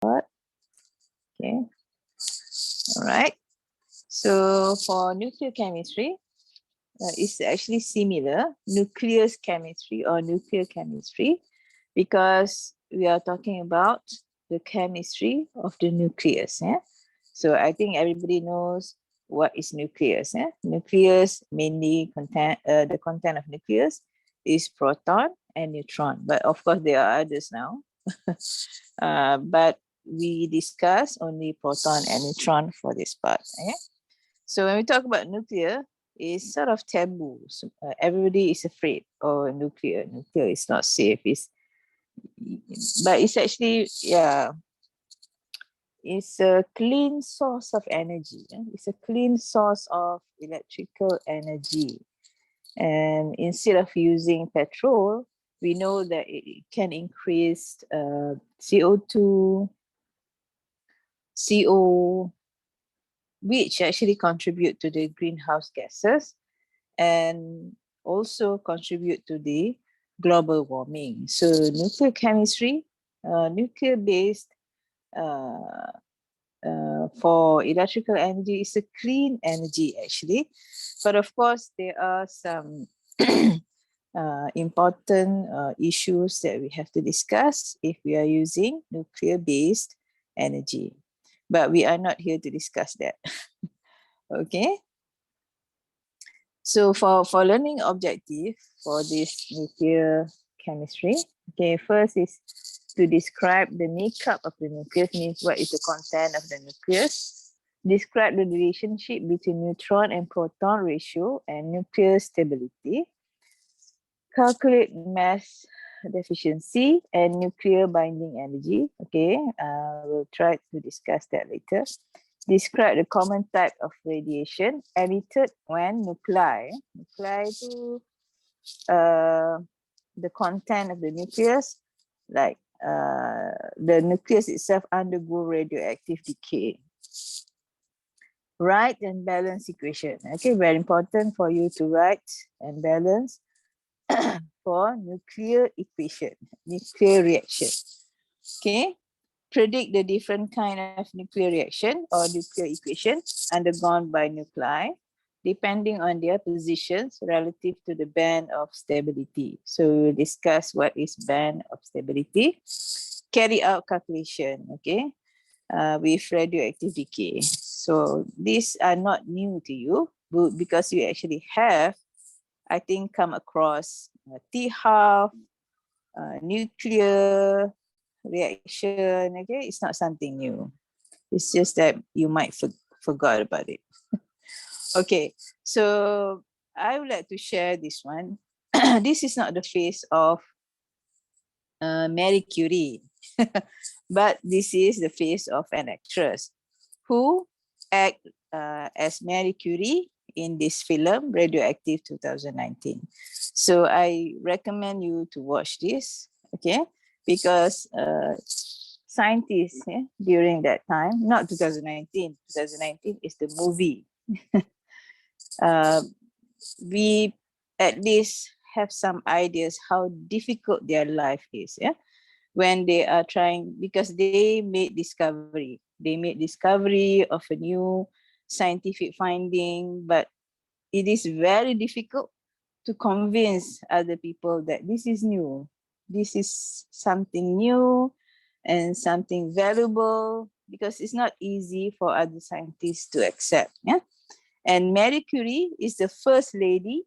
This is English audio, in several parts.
Okay, all right. So for nuclear chemistry, it's actually similar, nucleus chemistry or nuclear chemistry, because we are talking about the chemistry of the nucleus. Yeah? So I think everybody knows what is nucleus. Yeah? Nucleus mainly the content of nucleus is proton and neutron, but of course there are others now. But we discuss only proton and neutron for this part. Okay? So when we talk about nuclear, it's sort of taboo. So, everybody is afraid, oh, nuclear is not safe. But it's actually, yeah, it's a clean source of energy. It's a clean source of electrical energy. And instead of using petrol, we know that it can increase CO2, CO, which actually contribute to the greenhouse gases and also contribute to the global warming. So nuclear chemistry, nuclear-based for electrical energy is a clean energy actually. But of course, there are some important issues that we have to discuss if we are using nuclear-based energy. But we are not here to discuss that. Okay. So for learning objective for this nuclear chemistry, okay, first is to describe the makeup of the nucleus, means what is the content of the nucleus. Describe the relationship between neutron and proton ratio and nuclear stability. Calculate mass deficiency and nuclear binding energy. Okay, we'll try to discuss that later. Describe the common type of radiation emitted when nuclei to the content of the nucleus, like the nucleus itself undergo radioactive decay. Write and balance equation. Okay, very important for you to write and balance for nuclear equation, nuclear reaction. Okay, predict the different kind of nuclear reaction or nuclear equation undergone by nuclei depending on their positions relative to the band of stability. So we will discuss what is band of stability. Carry out calculation, okay, with radioactive decay. So these are not new to you because you actually have, I think, come across T-half, nuclear reaction. Okay, it's not something new. It's just that you might forgot about it. Okay, so I would like to share this one. This is not the face of Marie Curie, but this is the face of an actress who act as Marie Curie in this film, Radioactive 2019. So I recommend you to watch this, okay? Because scientists during that time, not 2019, 2019 is the movie. We at least have some ideas how difficult their life is, when they are trying, because they made discovery of a new scientific finding, but it is very difficult to convince other people that this is new, this is something new and something valuable, because it's not easy for other scientists to accept. And Marie Curie is the first lady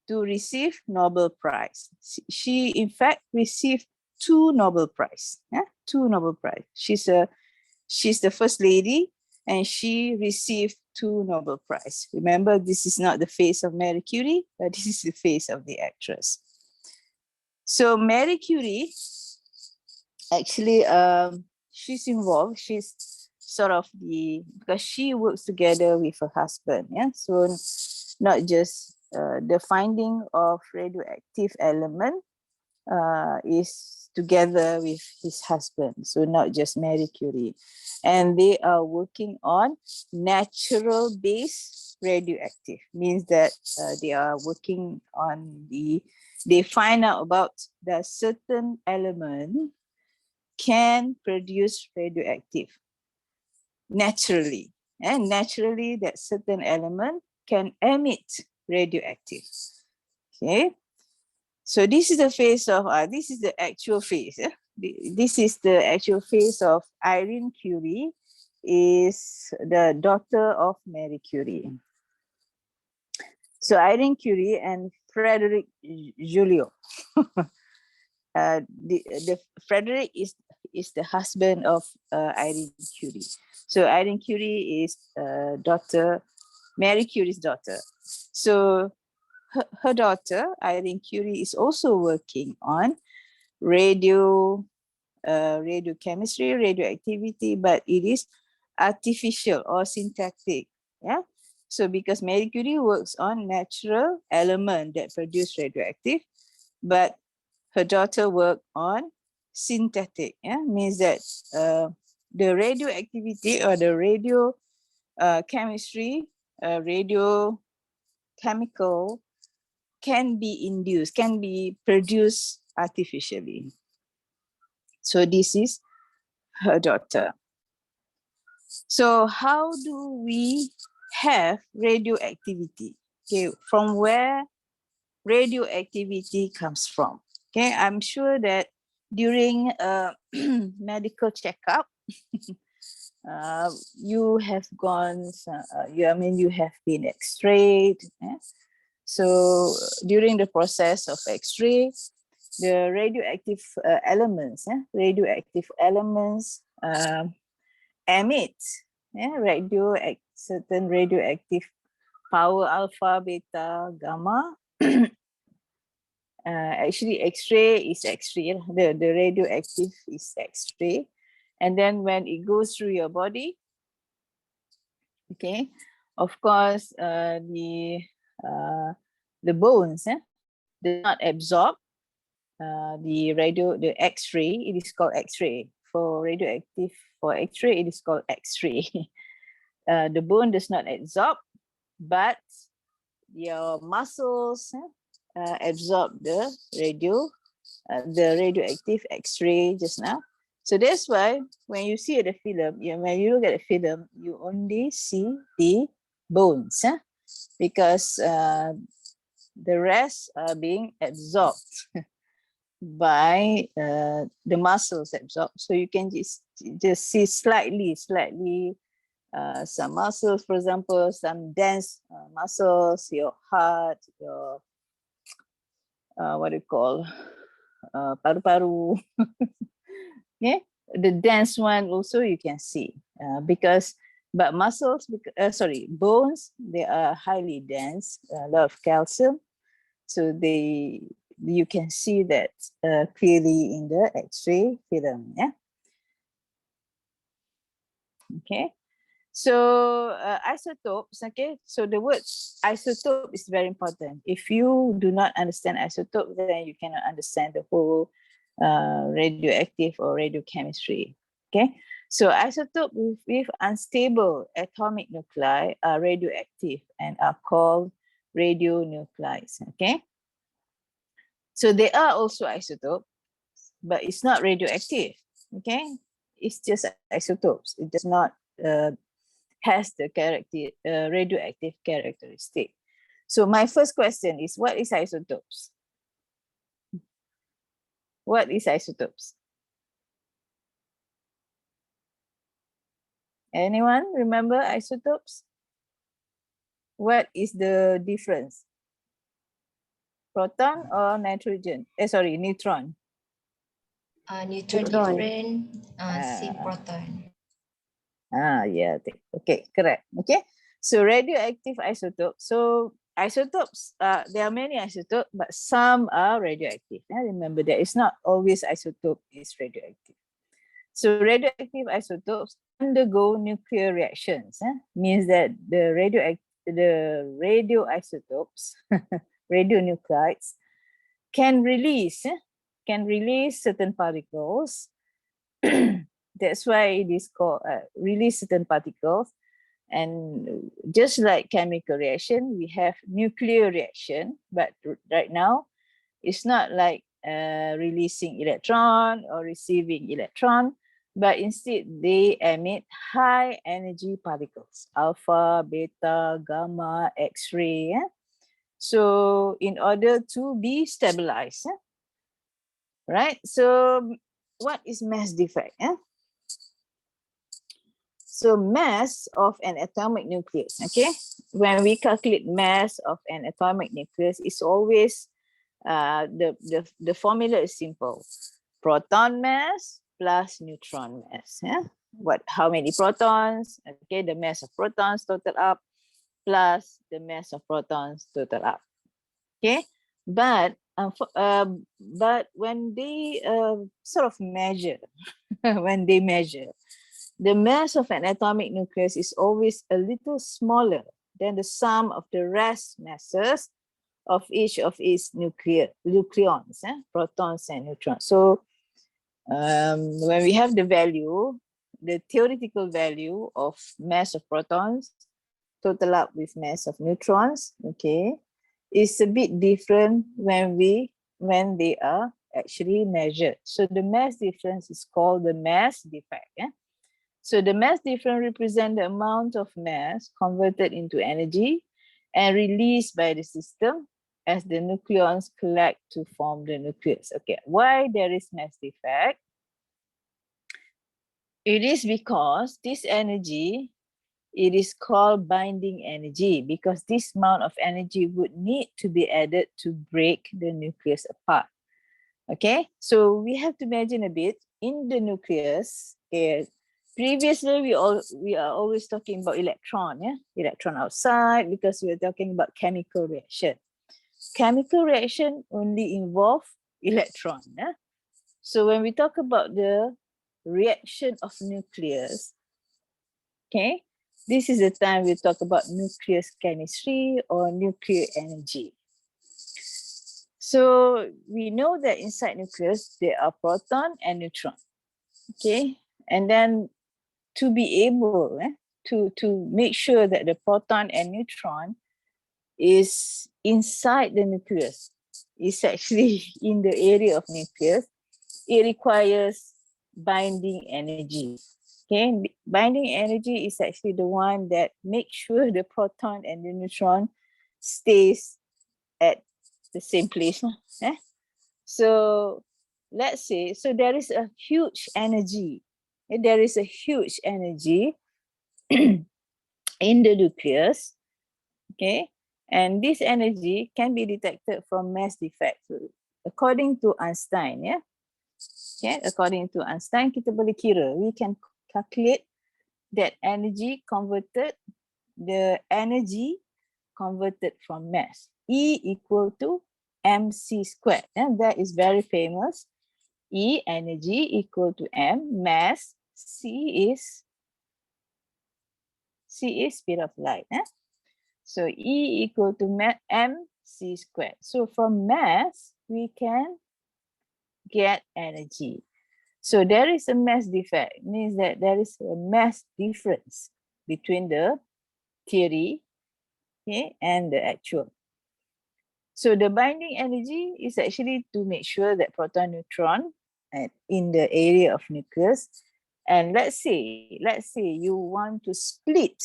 to receive Nobel Prize. She in fact received 2 Nobel Prize. 2 Nobel Prize. She's the first lady and she received 2 Nobel Prize. Remember, this is not the face of Marie Curie, but this is the face of the actress. So Marie Curie, actually, she's involved. She's sort of because she works together with her husband. So not just the finding of radioactive element is together with his husband. So not just Marie Curie. And they are working on natural base radioactive, means that they are working on they find out about the certain element can produce radioactive naturally. And naturally, that certain element can emit radioactive. Okay. So this is the phase of, this is the actual phase. This is the actual phase of Irene Curie, is the daughter of Marie Curie. So Irene Curie and Frederick Julio. The Frederick is the husband of Irene Curie. So Irene Curie is daughter, Marie Curie's daughter. So her daughter, Irene Curie, is also working on radiochemistry, radioactivity, but it is artificial or synthetic. Yeah. So because Marie Curie works on natural element that produce radioactive, but her daughter worked on synthetic. Yeah, means that the radioactivity or the radio chemistry, radiochemical can be induced, can be produced artificially. So this is her daughter. So how do we have radioactivity? Okay, from where radioactivity comes from? Okay, I'm sure that during a medical checkup, you have gone, you have been x-rayed. Yeah? So during the process of x-ray, the radioactive elements emit certain radioactive power, alpha, beta, gamma. Actually, X-ray is X-ray. The radioactive is X-ray, and then when it goes through your body, okay, of course, the bones do not absorb the X-ray. It is called X-ray. For radioactive, for X-ray, it is called X-ray. The bone does not absorb, but your muscles absorb the radioactive X-ray just now. So that's why when you see the film, when you look at the film, you only see the bones, because the rest are being absorbed by the muscles absorbed. So you can just see slightly some muscles, for example, some dense muscles, your heart, your what do you call, paru-paru. Yeah, the dense one also you can see, but muscles, bones, they are highly dense, a lot of calcium, so you can see that clearly in the X-ray film. Yeah. Okay. So isotopes, okay, so the word isotope is very important. If you do not understand isotope, then you cannot understand the whole radioactive or radiochemistry. Okay, so isotopes with unstable atomic nuclei are radioactive and are called radionuclides. Okay, so they are also isotopes, but it's not radioactive. Okay, it's just isotopes. It does not has the radioactive characteristic. So my first question is, what is isotopes? What is isotopes? Anyone remember isotopes? What is the difference? Proton or nitrogen? Sorry, neutron. Neutron different, same proton. Yeah, okay, correct. Okay, so radioactive isotopes. So isotopes, there are many isotopes, but some are radioactive. Remember that it's not always isotope is radioactive. So radioactive isotopes undergo nuclear reactions. Means that the radioisotopes, radionuclides, can release certain particles. That's why it is called release certain particles. And just like chemical reaction, we have nuclear reaction, but right now it's not like releasing electron or receiving electron, but instead they emit high energy particles, alpha, beta, gamma, X-ray. So in order to be stabilized, right? So what is mass defect? So mass of an atomic nucleus, okay? When we calculate mass of an atomic nucleus, it's always, the formula is simple. Proton mass plus neutron mass. How many protons? Okay, the mass of protons total up plus the mass of protons total up. Okay, but when they sort of measure, when they measure, the mass of an atomic nucleus is always a little smaller than the sum of the rest masses of each of its nucleons, protons and neutrons. So when we have the value, the theoretical value of mass of protons total up with mass of neutrons, okay, is a bit different when they are actually measured. So the mass difference is called the mass defect. So the mass difference represents the amount of mass converted into energy and released by the system as the nucleons collect to form the nucleus. Okay, why there is mass defect? It is because this energy, it is called binding energy, because this amount of energy would need to be added to break the nucleus apart. Okay, so we have to imagine a bit in the nucleus. Previously, we are always talking about electron, electron outside, because we are talking about chemical reaction. Chemical reaction only involve electron. So when we talk about the reaction of nucleus, okay, this is the time we talk about nucleus chemistry or nuclear energy. So we know that inside nucleus, there are proton and neutron, okay? And then to be able to make sure that the proton and neutron is inside the nucleus, is actually in the area of nucleus, it requires binding energy. Okay, binding energy is actually the one that makes sure the proton and the neutron stays at the same place. So let's say, so there is a huge energy. There is a huge energy in the nucleus. Okay, and this energy can be detected from mass defect. According to Einstein, okay, according to Einstein, kita boleh kira, we can calculate that energy converted, the energy converted from mass. E equal to mc squared. And that is very famous. E, energy, equal to m, mass. C is speed of light. So E equal to mc squared. So from mass, we can get energy. So there is a mass defect, means that there is a mass difference between the theory, okay, and the actual. So the binding energy is actually to make sure that proton neutron in the area of nucleus. And let's say you want to split,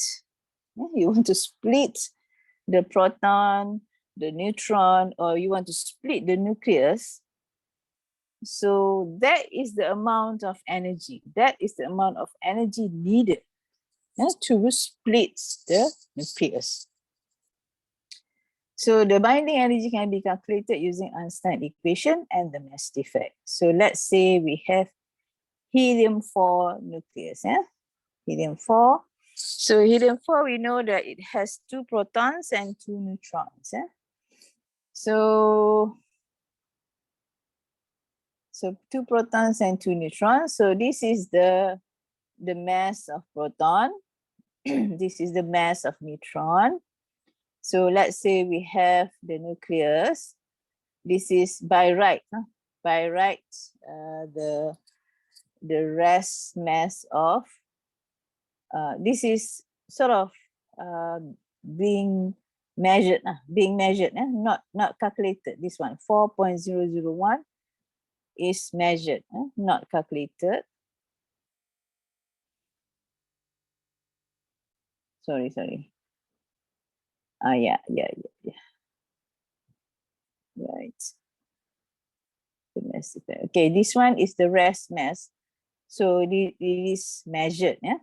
the proton, the neutron, or you want to split the nucleus. So that is the amount of energy. That is the amount of energy needed to split the nucleus. So the binding energy can be calculated using Einstein equation and the mass defect. So let's say we have helium-4 nucleus. Helium-4. So helium-4, we know that it has 2 protons and 2 neutrons. So 2 protons and 2 neutrons. So this is the mass of proton. This is the mass of neutron. So let's say we have the nucleus. This is by right. By right, the rest mass of, this is sort of being measured, not calculated. This one, 4.001 is measured, not calculated. Sorry. Yeah. Right. The mass effect. Okay, this one is the rest mass. So it is measured. Yeah.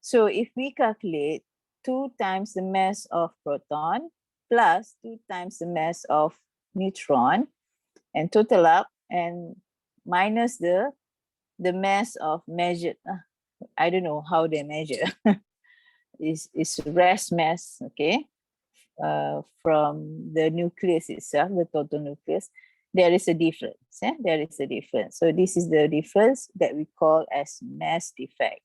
So if we calculate 2 times the mass of proton plus 2 times the mass of neutron and total up and minus the mass of measured, I don't know how they measure, is rest mass, okay, from the nucleus itself, the total nucleus. There is a difference. There is a difference. So this is the difference that we call as mass defect.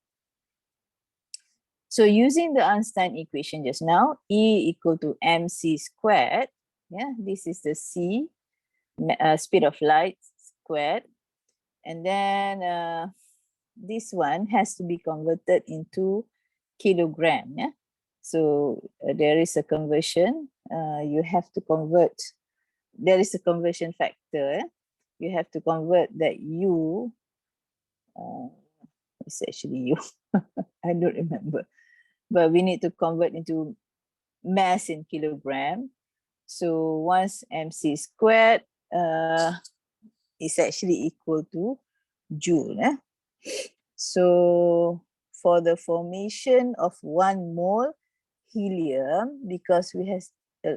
So using the Einstein equation just now, E equal to mc squared. Yeah, this is the c, speed of light squared. And then this one has to be converted into kilogram. Yeah. So there is a conversion. You have to convert. There is a conversion factor. You have to convert that U. It's actually U. I don't remember. But we need to convert into mass in kilogram. So once mc squared is actually equal to joule. So for the formation of 1 mole helium, because we have,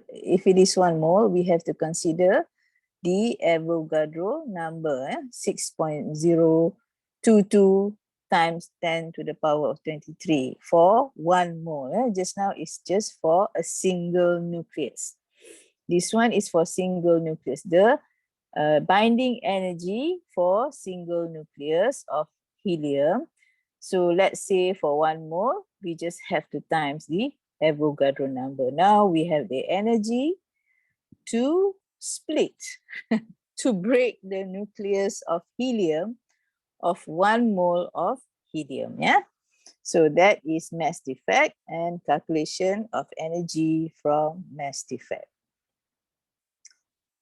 if it is 1 mole, we have to consider the Avogadro number, 6.022 times 10 to the power of 23 for 1 mole. Just now it's just for a single nucleus. This one is for single nucleus. The binding energy for single nucleus of helium. So let's say for 1 mole, we just have to times the Avogadro number. Now we have the energy to split, to break the nucleus of helium of 1 mole of helium. Yeah. So that is mass defect and calculation of energy from mass defect.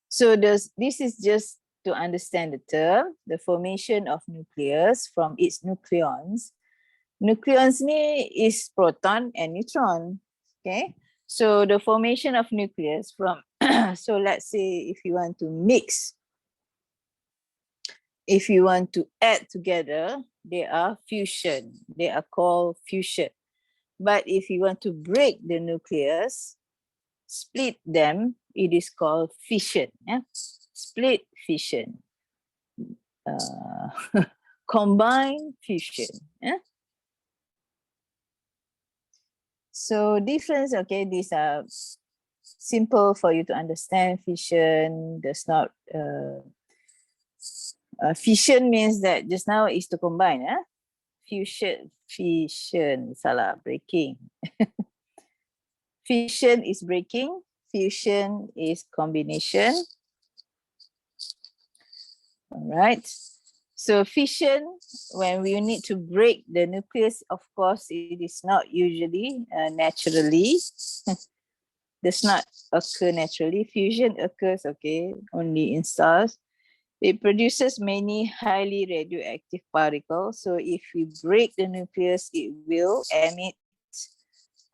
So this is just to understand the term, the formation of nucleus from its nucleons. Nucleons ni is proton and neutron. Okay. So the formation of nucleus from, so let's say if you want to mix, if you want to add together, they are fusion. They are called fusion. But if you want to break the nucleus, split them, it is called fission. Yeah? Split fission. Combined fusion. Yeah? So difference, okay, these are simple for you to understand. Fission does not, fission means that just now is to combine. Fission, salah, breaking. Fission is breaking, fusion is combination. All right. So fission, when we need to break the nucleus, of course, it is not usually naturally. Does not occur naturally. Fusion occurs, okay, only in stars. It produces many highly radioactive particles. So if we break the nucleus, it will emit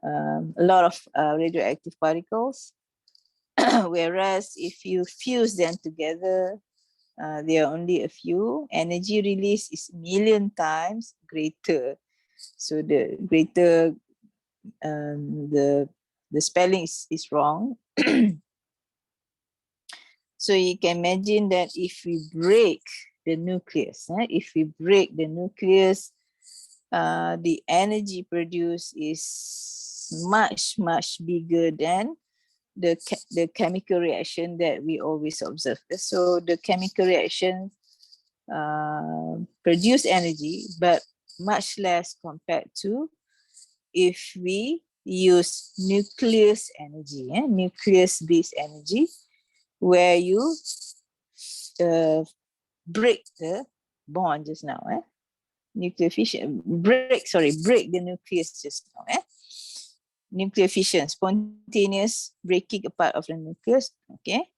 a lot of radioactive particles. Whereas if you fuse them together, there are only a few. Energy release is 1,000,000 times greater. So the greater, the spelling is wrong. So you can imagine that if we break the nucleus, the energy produced is much, much bigger than the chemical reaction that we always observe. So the chemical reaction produce energy, but much less compared to if we use nucleus energy, nucleus-based energy, where you break the bond just now. Nuclear fission, break the nucleus just now. Nuclear fission, spontaneous breaking apart of the nucleus. Okay.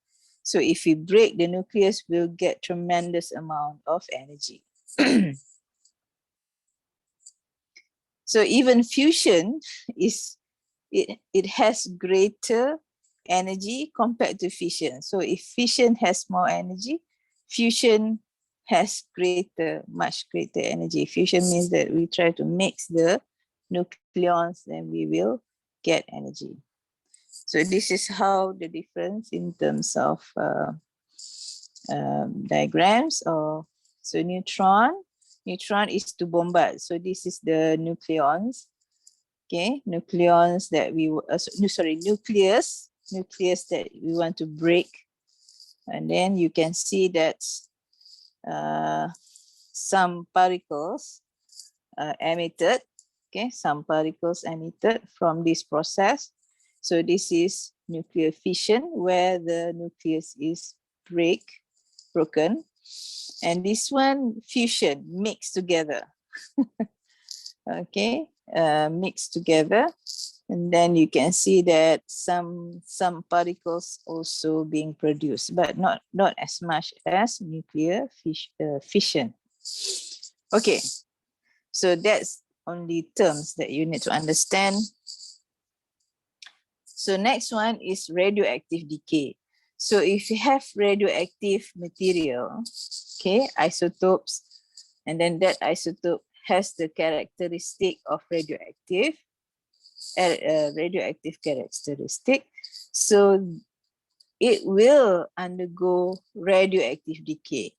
So if we break the nucleus, we'll get tremendous amount of energy. So even fusion it has greater energy compared to fission. So if fission has more energy, fusion has much greater energy. Fusion means that we try to mix the nucleons, then we will get energy. So this is how the difference in terms of diagrams. So neutron is to bombard. So this is the nucleons. Okay, nucleons that we nucleus that we want to break, and then you can see that some particles emitted. Okay, some particles emitted from this process. So this is nuclear fission, where the nucleus is broken, and this one fusion, mixed together. Okay, mixed together, and then you can see that some particles also being produced, but not as much as nuclear fission. Okay, so that's only terms that you need to understand. So next one is radioactive decay. So if you have radioactive material, okay, isotopes, and then that isotope has the characteristic of radioactive characteristic, so it will undergo radioactive decay.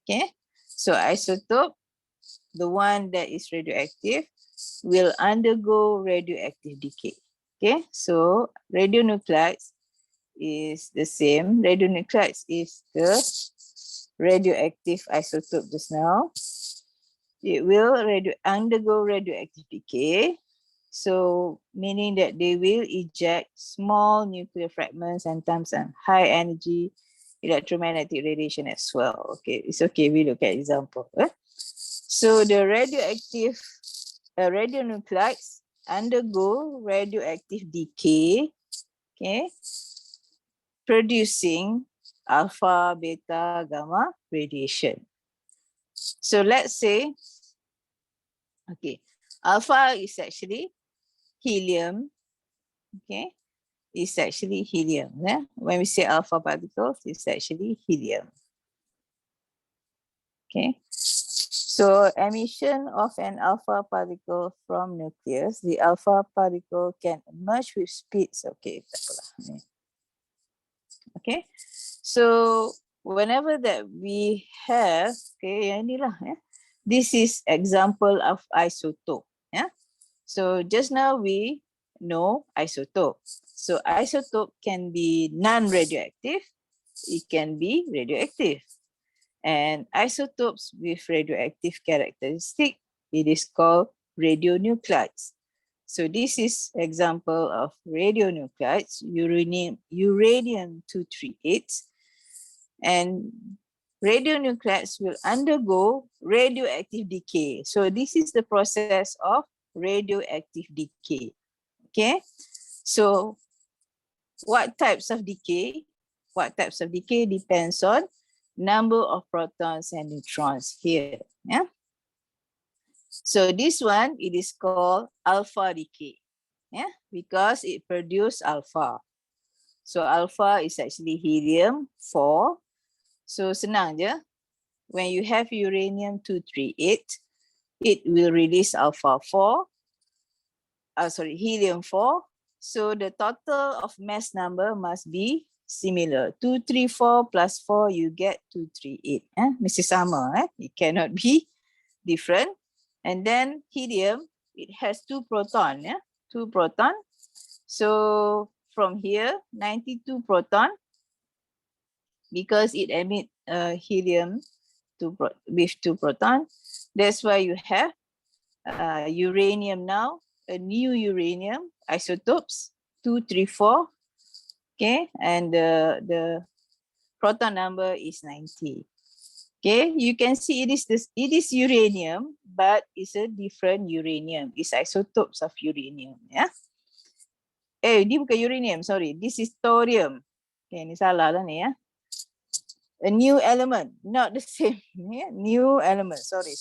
Okay, so isotope, the one that is radioactive, will undergo radioactive decay. Okay, so radionuclides is the same. Radionuclides is the radioactive isotope just now. It will undergo radioactive decay. So meaning that they will eject small nuclear fragments and times and high energy electromagnetic radiation as well. Okay, it's okay, we look at example. So the radioactive radionuclides undergo radioactive decay, okay, producing alpha, beta, gamma radiation. So let's say, okay, alpha is actually helium, okay, is actually helium. Yeah? When we say alpha particles, it's actually helium. Okay, so emission of an alpha particle from nucleus, the alpha particle can emerge with speeds. Okay, okay, so whenever that we have, okay, inilah, this is example of isotope. Yeah, so just now we know isotope. So isotope can be non-radioactive, it can be radioactive. And isotopes with radioactive characteristic, it is called radionuclides. So this is example of radionuclides, uranium-238, and radionuclides will undergo radioactive decay. So this is the process of radioactive decay. Okay, so what types of decay? What types of decay depends on number of protons and neutrons here. Yeah. So this one, it is called alpha decay. Yeah, because it produces alpha. So alpha is actually helium 4. So senang je. When you have uranium-238, it will release alpha 4. Helium 4. So the total of mass number must be similar. 234 plus 4, you get 238. Mesti sama. It cannot be different. And then helium, it has 2 proton. 2 proton. So from here, 92 proton, because it emits helium with 2 proton. That's why you have uranium now, a new uranium isotopes 234. Okay, and the proton number is 90. Okay, you can see it is uranium, but it's a different uranium. It's isotopes of uranium. Yeah. This bukan uranium, sorry. This is thorium. Okay, ni salah lah ni ya. A new element, not the same. Yeah? New element, sorry.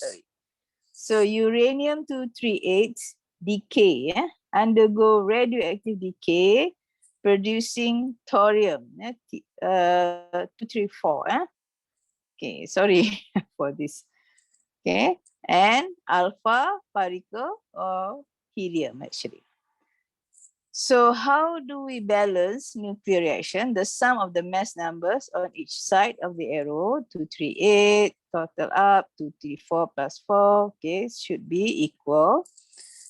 So uranium-238 decay, yeah? Undergo radioactive decay, producing thorium, 234. Okay, sorry for this. Okay, and alpha particle or helium actually. So how do we balance nuclear reaction? The sum of the mass numbers on each side of the arrow, 238, total up, 234 plus 4, okay, should be equal.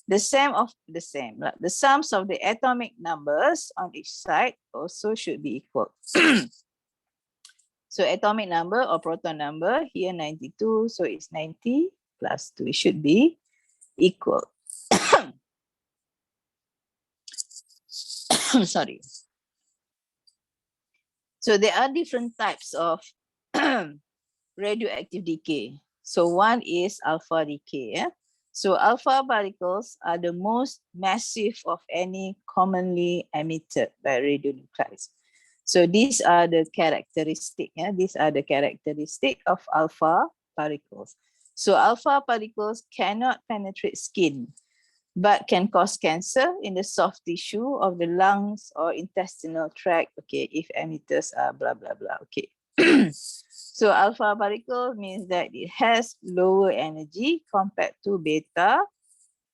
The sums of the atomic numbers on each side also should be equal. So atomic number or proton number, here 92, so it's 90 plus 2, it should be equal. Sorry. So there are different types of radioactive decay. So one is alpha decay. Yeah? So alpha particles are the most massive of any commonly emitted by radionuclides. So these are the characteristics. Yeah? These are the characteristics of alpha particles. So alpha particles cannot penetrate skin, but can cause cancer in the soft tissue of the lungs or intestinal tract, okay, if emitters are blah, blah, blah, okay. So alpha particle means that it has lower energy compared to beta,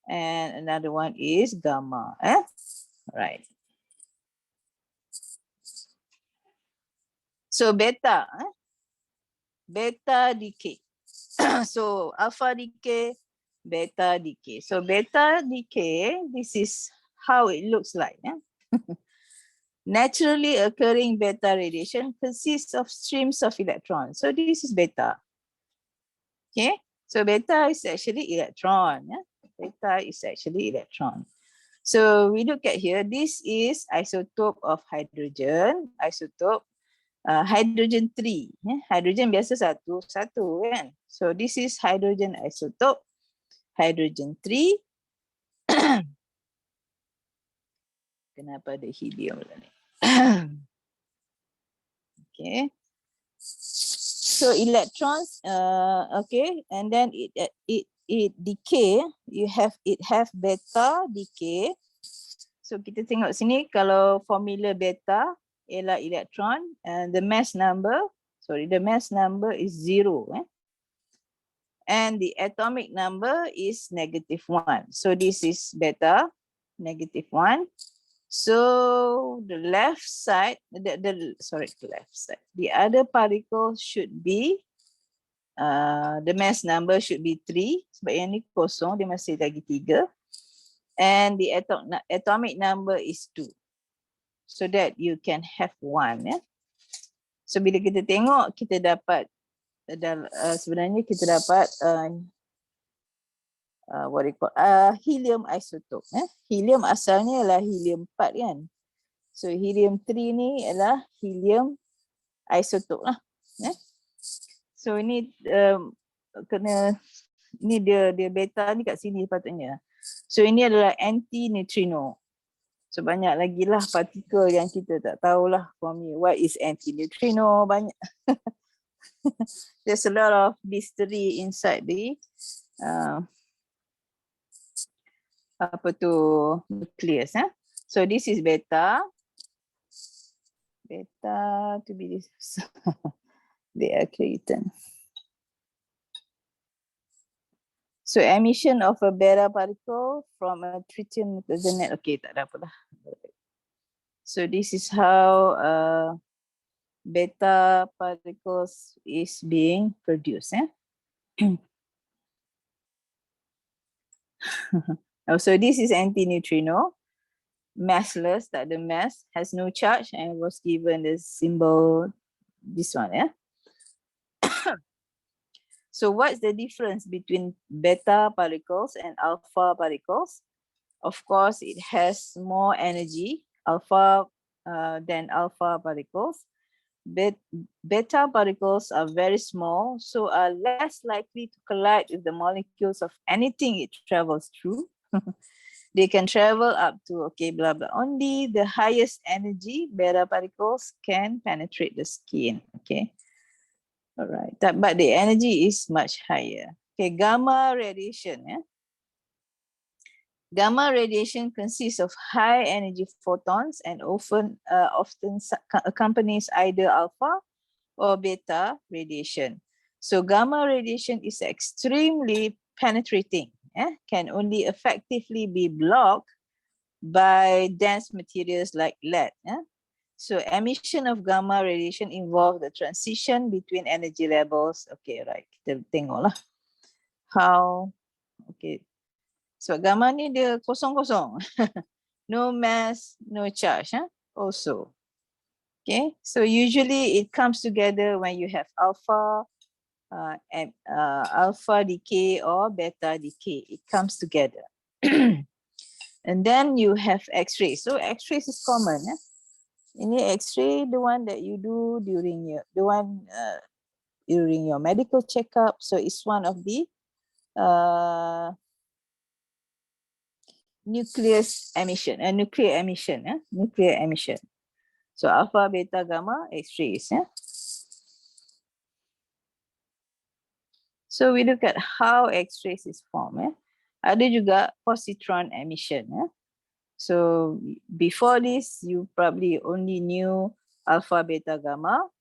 and another one is gamma, right. So beta decay. So alpha decay, beta decay. So beta decay, this is how it looks like. Naturally occurring beta radiation consists of streams of electrons. So this is beta. Okay, so beta is actually electron. Beta is actually electron. So we look at here, this is isotope of hydrogen, isotope hydrogen 3. Hydrogen biasa satu kan. So this is hydrogen isotope, hydrogen 3. Kenapa ada helium lah ni? Okay. So electrons, okay, and then it decay. It have beta decay. So kita tengok sini, kalau formula beta ialah electron, and the mass number is 0. And the atomic number is -1. So this is beta, -1. So the left side, the other particle should be, the mass number should be 3. Sebab yang ni kosong, dia masih lagi 3. And the atomic number is 2. So that you can have 1. So bila kita tengok, kita dapat, sebenarnya kita dapat helium isotope. Helium asalnya adalah helium 4 kan. So helium 3 ni adalah helium isotope lah. So ini ni dia beta ni kat sini patutnya. So ini adalah anti-neutrino. So banyak lagi lah partikel yang kita tak tahulah. For me, what is anti-neutrino? Banyak. There's a lot of mystery inside the nucleus. So this is beta. Beta to be this. They are created. So emission of a beta particle from a tritium net. Okay, tak ada apa lah. So this is how beta particles is being produced. So this is anti-neutrino, massless, tak ada mass, has no charge, and was given the symbol, this one. So what's the difference between beta particles and alpha particles? Of course, it has more energy, alpha than alpha particles. Beta particles are very small, so are less likely to collide with the molecules of anything it travels through. They can travel up to, okay, blah, blah. Only the highest energy beta particles can penetrate the skin, okay? All right, but the energy is much higher. Okay, gamma radiation, yeah? Gamma radiation consists of high energy photons and often accompanies either alpha or beta radiation. So gamma radiation is extremely penetrating, can only effectively be blocked by dense materials like lead. So emission of gamma radiation involve the transition between energy levels. Okay, right. Kita tengoklah how, okay. So gamma ni dia kosong-kosong. No mass, no charge, also. Okay, so usually it comes together when you have alpha decay or beta decay. It comes together. And then you have X-ray. So X-rays is common. Ini X-ray, the one that you do during your medical checkup. So it's one of the nucleus emission, nuclear emission, nuclear emission. So alpha, beta, gamma, X-rays. So we look at how X-rays is formed. Ada juga positron emission. So before this, you probably only knew alpha, beta, gamma.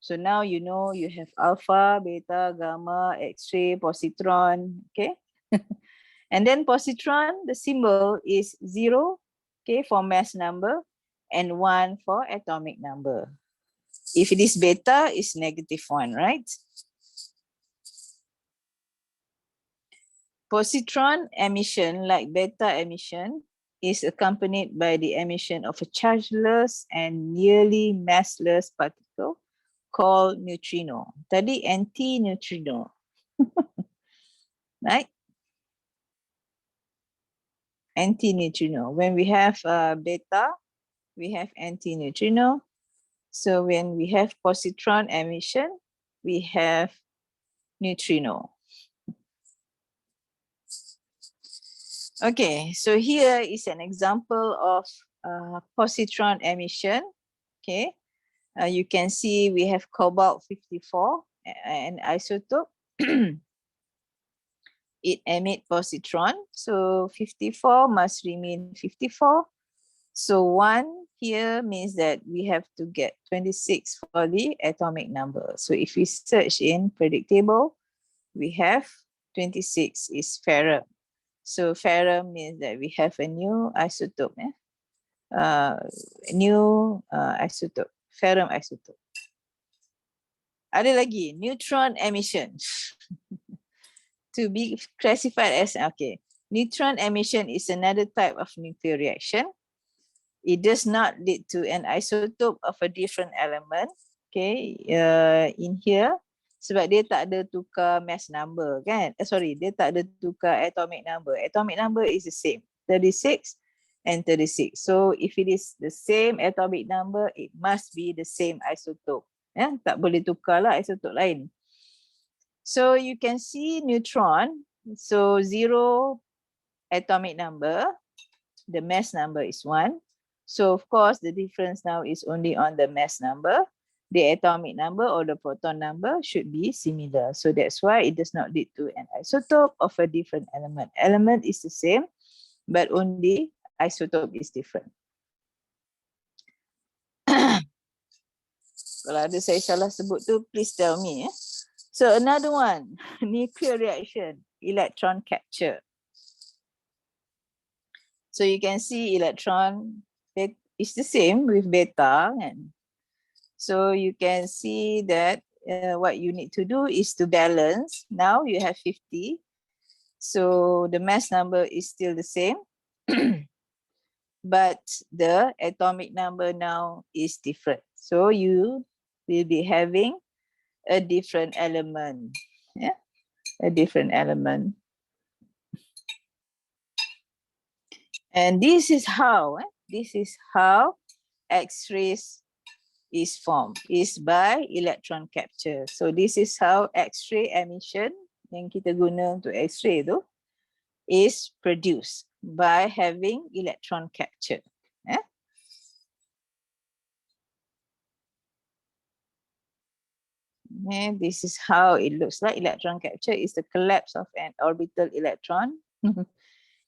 So now you know you have alpha, beta, gamma, X-ray, positron, okay? And then positron, the symbol is 0, okay, for mass number, and 1 for atomic number. If it is beta, it's -1, right? Positron emission, like beta emission, is accompanied by the emission of a chargeless and nearly massless particle called neutrino. Tadi anti-neutrino, right? Anti-neutrino. When we have beta, we have anti-neutrino. So when we have positron emission, we have neutrino. Okay, so here is an example of positron emission. Okay, you can see we have cobalt 54, an isotope. It emits positron, so 54 must remain 54. So 1 here means that we have to get 26 for the atomic number. So if we search in predictable, we have 26 is ferrum. So ferrum means that we have a new isotope, isotope, ferrum isotope. Ada lagi, neutron emission. To be classified as, okay, neutron emission is another type of nuclear reaction. It does not lead to an isotope of a different element, okay, in here, sebab dia tak ada tukar mass number, kan? Sorry, dia tak ada tukar atomic number. Atomic number is the same, 36 and 36. So if it is the same atomic number, it must be the same isotope. Tak boleh tukar lah isotope lain. So you can see neutron, so 0 atomic number, the mass number is 1. So of course the difference now is only on the mass number. The atomic number or the proton number should be similar. So that's why it does not lead to an isotope of a different element. Element is the same, but only isotope is different. Kalau ada saya salah sebut tu, please tell me. So another one, nuclear reaction, electron capture. So you can see electron is the same with beta. And so you can see that what you need to do is to balance. Now you have 50. So the mass number is still the same. But the atomic number now is different. So you will be having a different element, a different element. And this is how X-rays is formed, is by electron capture. So this is how X-ray emission yang kita guna untuk X-ray tu is produced by having electron capture. And this is how it looks like. Electron capture is the collapse of an orbital electron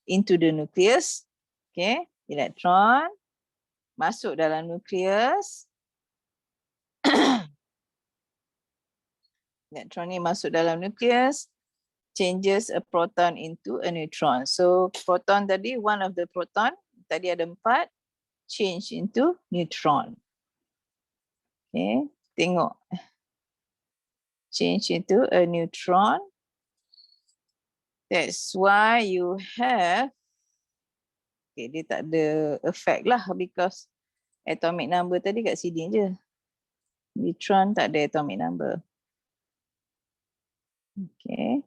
into the nucleus. Okay, electron masuk dalam nucleus. Electron ni masuk dalam nucleus, changes a proton into a neutron. So proton tadi, one of the proton, tadi ada 4, change into neutron. Okay, tengok. Change into a neutron. That's why you have, okay, dia tak ada effect lah because atomic number tadi kat sini je. Neutron tak ada atomic number. Okay.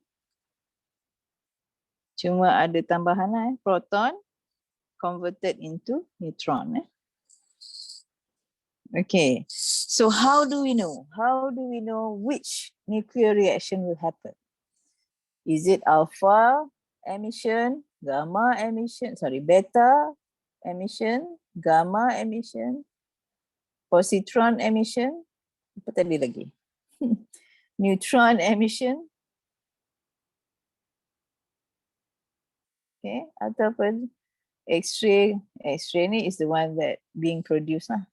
Cuma ada tambahan lah, proton converted into neutron. Okay, so how do we know? How do we know which nuclear reaction will happen? Is it alpha emission, gamma emission, beta emission, gamma emission, positron emission, apa tadi lagi? Neutron emission. Okay, ataupun X-ray. X-ray ni is the one that being produced lah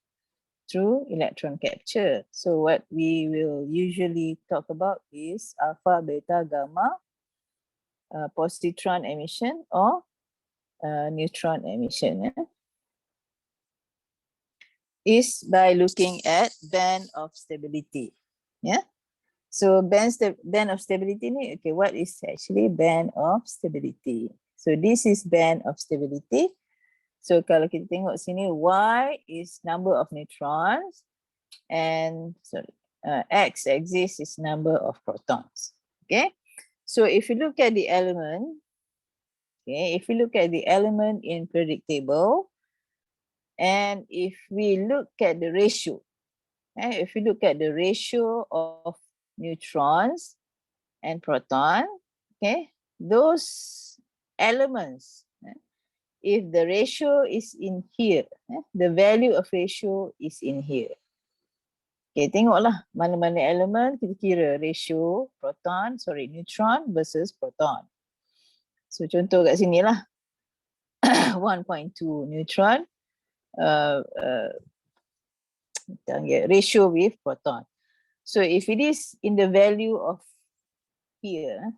through electron capture. So what we will usually talk about is alpha, beta, gamma, positron emission or neutron emission. Is by looking at band of stability. Yeah. So band of stability ni, okay, what is actually band of stability? So this is band of stability. So kalau kita tengok sini, Y is number of neutrons and X axis is number of protons. Okay. So if you look at the element, okay, if you look at the element in periodic table, and if we look at the ratio, if you look at the ratio of neutrons and proton, okay, those elements, if the ratio is in here, the value of ratio is in here. Okay, tengoklah mana-mana elemen kita kira ratio neutron versus proton. So contoh kat sini lah, 1.2 neutron, ratio with proton. So if it is in the value of here,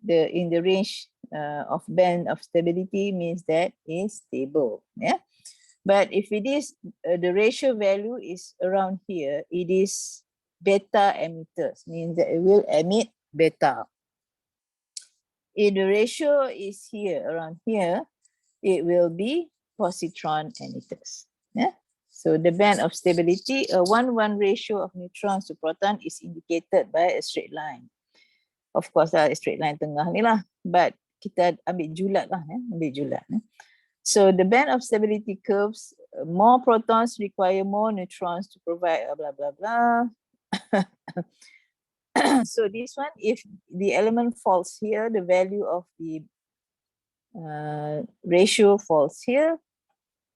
in the range of band of stability means that is stable. Yeah. But if it is the ratio value is around here, it is beta emitters, means that it will emit beta. If the ratio is here around here, it will be positron emitters. Yeah. So the band of stability, a 1:1 ratio of neutrons to proton is indicated by a straight line. Of course lah, straight line tengah ni lah, but kita ambil julat lah, ambil julat. So the band of stability curves, more protons require more neutrons to provide blah blah blah. So this one, if the element falls here, the value of the ratio falls here,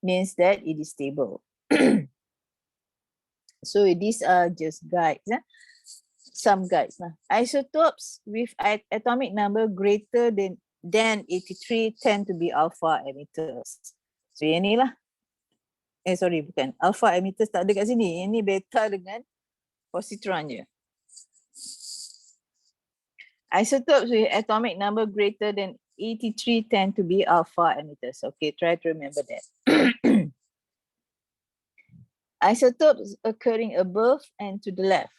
means that it is stable. So these are just guides. Some guides. Isotopes with atomic number greater than 83 tend to be alpha emitters. So yang ni lah. Bukan. Alpha emitters tak ada kat sini. Ini beta dengan positron je. Isotopes with atomic number greater than 83 tend to be alpha emitters. Okay, try to remember that. Isotopes occurring above and to the left.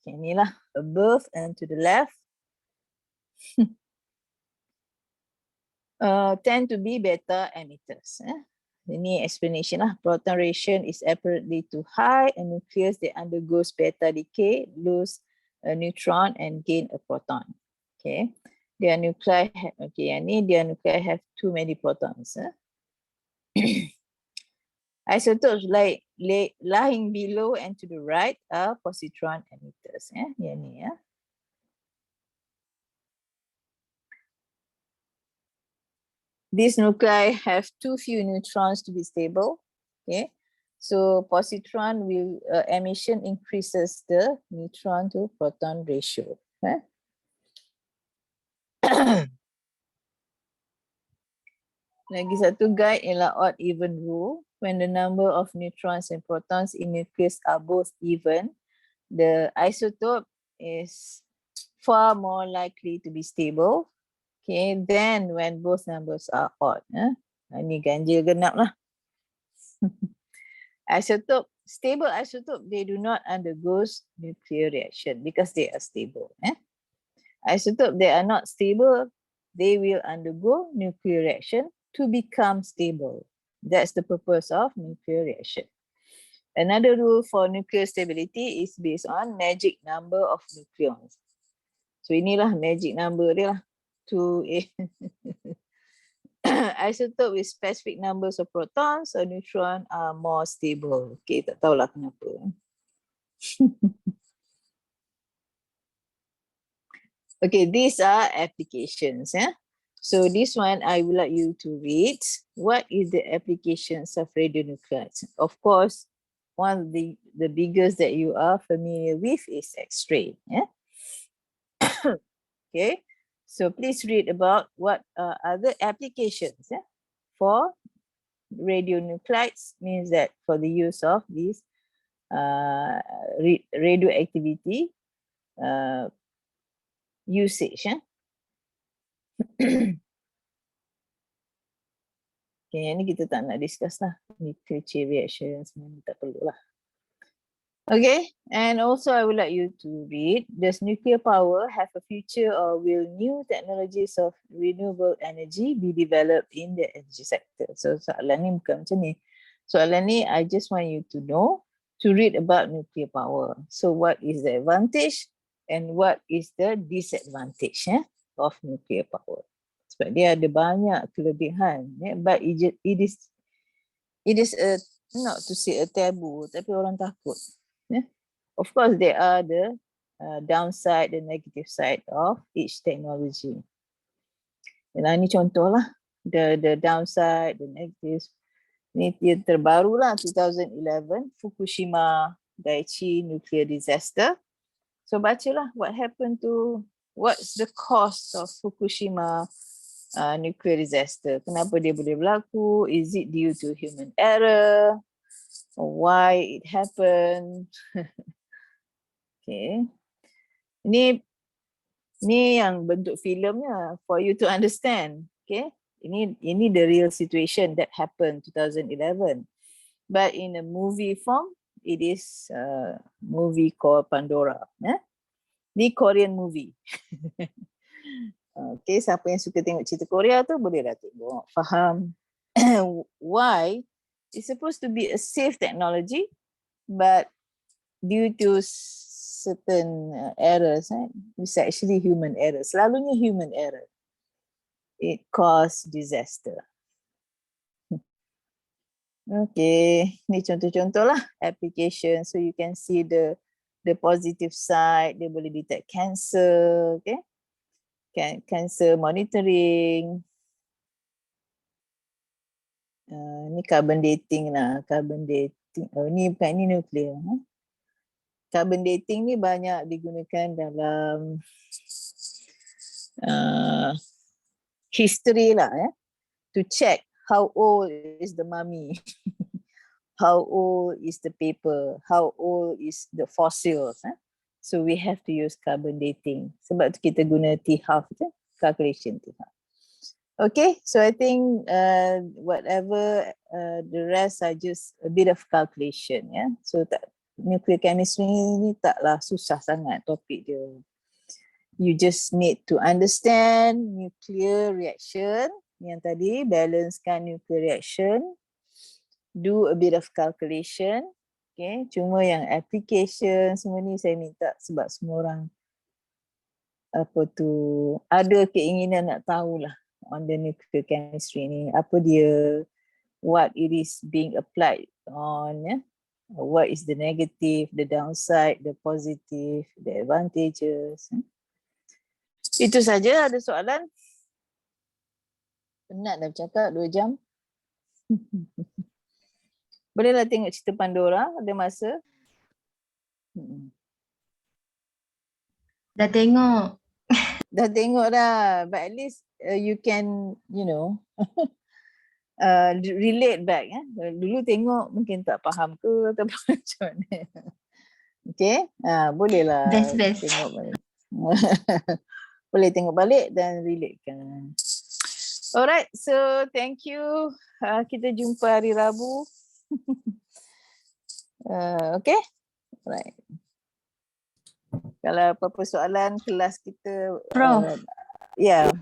Okay, inilah above and to the left. Tend to be beta emitters. Ini explanation lah. Proton ration is apparently too high. A nucleus that undergoes beta decay lose a neutron and gain a proton. Okay, their nuclei. Okay, yang ni their nuclei have too many protons. Isotopes lying below and to the right are positron emitters. Yang ni. These nuclei have too few neutrons to be stable. Okay, so positron emission increases the neutron to proton ratio. Lagi satu guide ialah odd even rule. When the number of neutrons and protons in nucleus are both even, the isotope is far more likely to be stable. Okay, then when both numbers are odd. Ini ganjil genap lah. Stable isotope, they do not undergo nuclear reaction because they are stable. Isotope, they are not stable, they will undergo nuclear reaction to become stable. That's the purpose of nuclear reaction. Another rule for nuclear stability is based on magic number of nucleons. So inilah magic number dia lah. 2A. Isotope with specific numbers of protons or neutron are more stable. Okay, tak tahulah kenapa. Okay, these are applications. So this one, I would like you to read. What is the applications of radionuclides? Of course, one of the biggest that you are familiar with is X-ray. Okay, so please read about what are other applications for radionuclides, means that for the use of these radioactivity usage. Okay, yang ni kita tak nak discuss lah. Nuclear chain reaction semua ni tak perlu lah. Okay, and also I would like you to read, does nuclear power have a future or will new technologies of renewable energy be developed in the energy sector? So soalan ni bukan macam ni. Soalan ni I just want you to know, to read about nuclear power. So what is the advantage and what is the disadvantage of nuclear power? Sebab dia ada banyak kelebihan, but it is a, not to say a taboo, tapi orang takut. Of course, there are the downside, the negative side of each technology. Dan ini contoh lah, the downside, the negatives. Ini yang terbaru lah, 2011 Fukushima Daiichi nuclear disaster. So bacalah what happened to, what's the cause of Fukushima nuclear disaster. Kenapa dia boleh berlaku? Is it due to human error? Or why it happened? Okay. Ini yang bentuk filmnya for you to understand. Okay. Ini the real situation that happened 2011. But in a movie form, it is a movie called Pandora. Ni Korean movie. Okay, siapa yang suka tengok cerita Korea tu bolehlah tengok, faham. Why? It's supposed to be a safe technology, but due to certain errors, it's actually human error. Selalunya human error. It caused disaster. Okay, ni contoh-contoh lah application. So you can see the positive side. Dia boleh detect cancer, okay? Cancer monitoring. Ni carbon dating lah, carbon dating. Oh, ni bukan, ni nuclear. Carbon dating ni banyak digunakan dalam history lah, to check how old is the mummy, how old is the paper, how old is the fossils. So we have to use carbon dating. Sebab tu kita guna T-half, calculation T-half. Okay, so I think whatever the rest are just a bit of calculation. So nuclear chemistry ni taklah susah sangat topik dia. You just need to understand nuclear reaction. Yang tadi, balancekan nuclear reaction. Do a bit of calculation. Okay, cuma yang application semua ni saya minta sebab semua orang ada keinginan nak tahulah on the nuclear chemistry ni, apa dia, what it is being applied on, what is the negative, the downside, the positive, the advantages. Itu saja. Ada soalan? Penat dah bercakap 2 jam. Bolehlah tengok cerita Pandora, ada masa. Dah tengok. Dah tengok dah, but at least you can, you know, relate back. Dulu tengok mungkin tak faham ke atau macam mana. Okay, bolehlah Best. tengok balik. Boleh tengok balik dan relatekan. Alright, so thank you. Kita jumpa hari Rabu. Okay, alright. Kalau apa-apa soalan kelas kita, Prof. ya.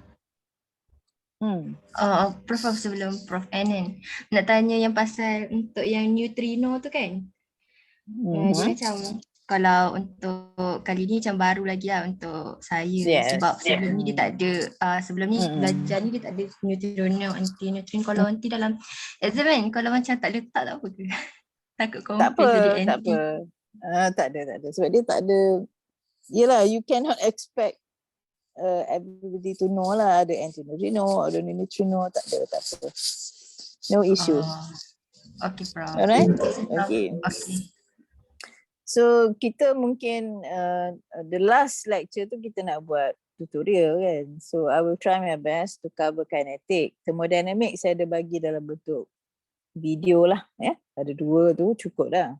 Prof, sebelum Prof Anan nak tanya yang pasal untuk yang neutrino tu kan. Dia macam kalau untuk kali ni macam baru lagi lah untuk saya. Yes. Sebab sebelum ni dia tak ada, sebelum ni belajar ni dia tak ada neutrino, anti-neutrino. Kalau nanti dalam exam kan, kalau macam tak letak tak apa ke? Takut confuse jadi anti. Tak ada. Sebab dia tak ada, yelah, you cannot expect everybody to know lah. Ada anti-neutrino, ada neutrino, tak ada. No issue. Okay, Prof. Alright? Okay. So kita mungkin the last lecture tu kita nak buat tutorial kan. So I will try my best to cover kinetic. Thermodynamic saya ada bagi dalam bentuk video lah ya. Ada 2 tu cukup dah.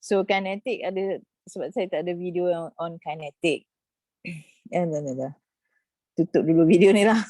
So kinetic ada, sebab saya tak ada video on kinetic. Dah. Tutup dulu video ni lah.